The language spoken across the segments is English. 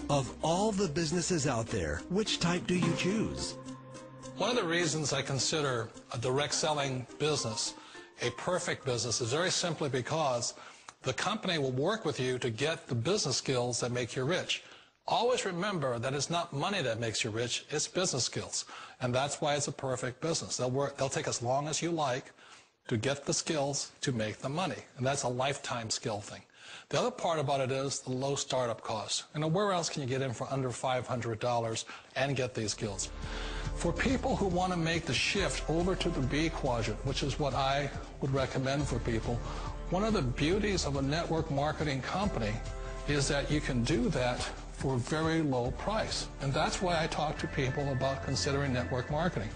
Of all the businesses out there, which type do you choose? One of the reasons I consider a direct selling business a perfect business is very simply because the company will work with you to get the business skills that make you rich. Always remember that it's not money that makes you rich, it's business skills. And that's why it's a perfect business. They'll take as long as you like to get the skills to make the money. And that's a lifetime skill thing. The other part about it is the low startup cost. You know, where else can you get in for under $500 and get these skills? For people who want to make the shift over to the B quadrant, which is what I would recommend for people, one of the beauties of a network marketing company is that you can do that for a very low price. And that's why I talk to people about considering network marketing.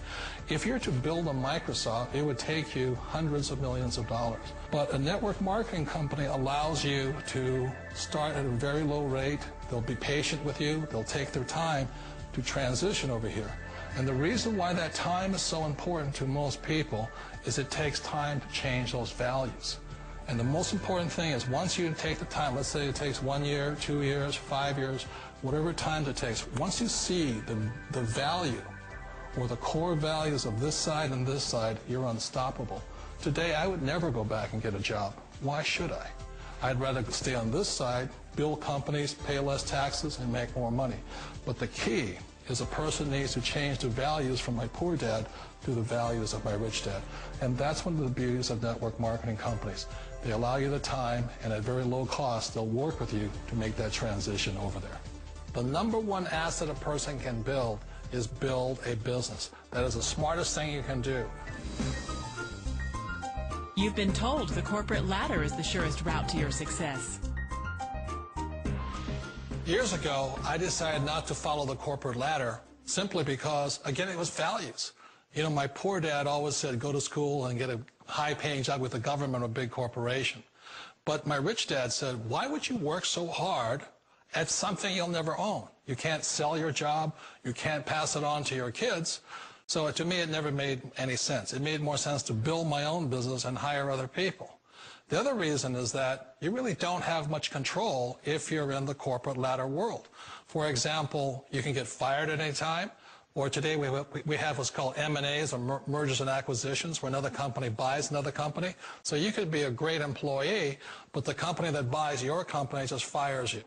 If you're to build a Microsoft, it would take you hundreds of millions of dollars. But a network marketing company allows you to start at a very low rate. They'll be patient with you. They'll take their time to transition over here. And the reason why that time is so important to most people is it takes time to change those values. And the most important thing is once you take the time, let's say it takes 1 year, 2 years, 5 years, whatever time it takes, once you see the value or the core values of this side and this side, you're unstoppable. Today, I would never go back and get a job. Why should I? I'd rather stay on this side, build companies, pay less taxes, and make more money. But the key is a person needs to change the values from my poor dad to the values of my rich dad. And that's one of the beauties of network marketing companies. They allow you the time, and at very low cost, they'll work with you to make that transition over there. The number one asset a person can build is build a business. That is the smartest thing you can do. You've been told the corporate ladder is the surest route to your success. Years ago, I decided not to follow the corporate ladder simply because, again, it was values. You know, my poor dad always said, go to school and get a high-paying job with the government or a big corporation. But my rich dad said, why would you work so hard at something you'll never own? You can't sell your job. You can't pass it on to your kids. So to me, it never made any sense. It made more sense to build my own business and hire other people. The other reason is that you really don't have much control if you're in the corporate ladder world. For example, you can get fired at any time. Or today we have what's called M&As, or mergers and acquisitions, where another company buys another company. So you could be a great employee, but the company that buys your company just fires you.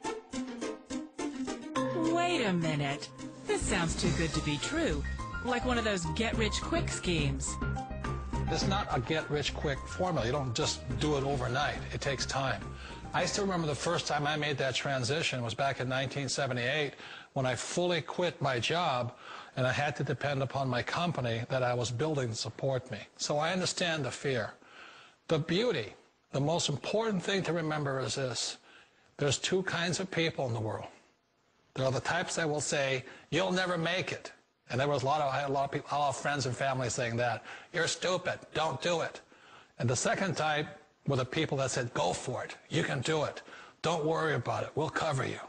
Wait a minute. This sounds too good to be true. Like one of those get-rich-quick schemes. It's not a get-rich-quick formula. You don't just do it overnight. It takes time. I still remember the first time I made that transition was back in 1978 when I fully quit my job and I had to depend upon my company that I was building to support me. So I understand the fear. The beauty, the most important thing to remember is this. There's two kinds of people in the world. There are the types that will say, you'll never make it. And there was I had a lot of friends and family saying that. You're stupid. Don't do it. And the second type were the people that said, go for it. You can do it. Don't worry about it. We'll cover you.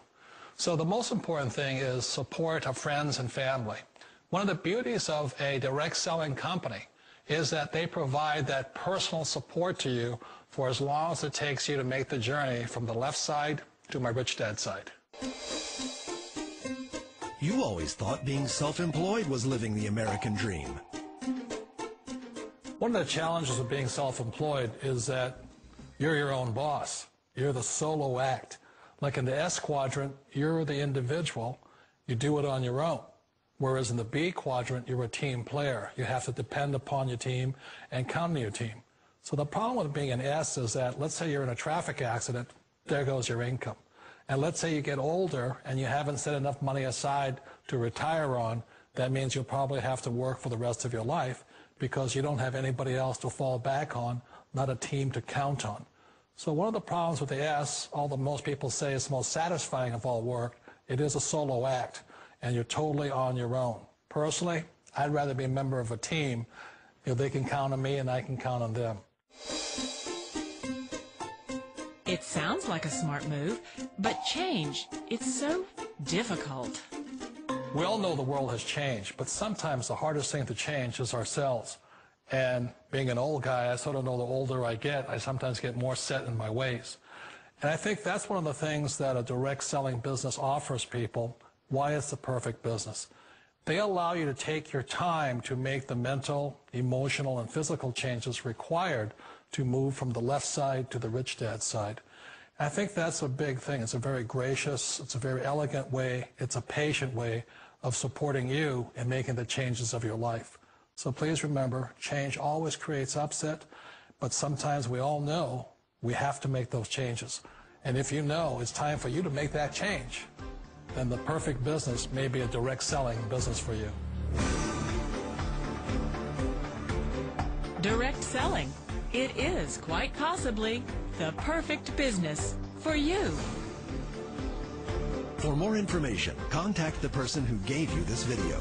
So the most important thing is support of friends and family. One of the beauties of a direct selling company is that they provide that personal support to you for as long as it takes you to make the journey from the left side to my rich dad side. You always thought being self-employed was living the American dream. One of the challenges of being self-employed is that you're your own boss. You're the solo act. Like in the S quadrant, you're the individual. You do it on your own. Whereas in the B quadrant, you're a team player. You have to depend upon your team and count on your team. So the problem with being an S is that, let's say you're in a traffic accident, there goes your income. And let's say you get older and you haven't set enough money aside to retire on, that means you'll probably have to work for the rest of your life because you don't have anybody else to fall back on, not a team to count on. So one of the problems with the S, although most people say it's the most satisfying of all work, it is a solo act, and you're totally on your own. Personally, I'd rather be a member of a team. You know, they can count on me and I can count on them. It sounds like a smart move, but change, it's so difficult. We all know the world has changed, but sometimes the hardest thing to change is ourselves. And being an old guy, I sort of know the older I get, I sometimes get more set in my ways. And I think that's one of the things that a direct selling business offers people, why it's the perfect business. They allow you to take your time to make the mental, emotional, and physical changes required to move from the left side to the rich dad side. And I think that's a big thing. It's a very gracious, it's a very elegant way, it's a patient way of supporting you in making the changes of your life. So please remember, change always creates upset, but sometimes we all know we have to make those changes. And if you know it's time for you to make that change, then the perfect business may be a direct selling business for you. Direct selling. It is quite possibly the perfect business for you. For more information, contact the person who gave you this video.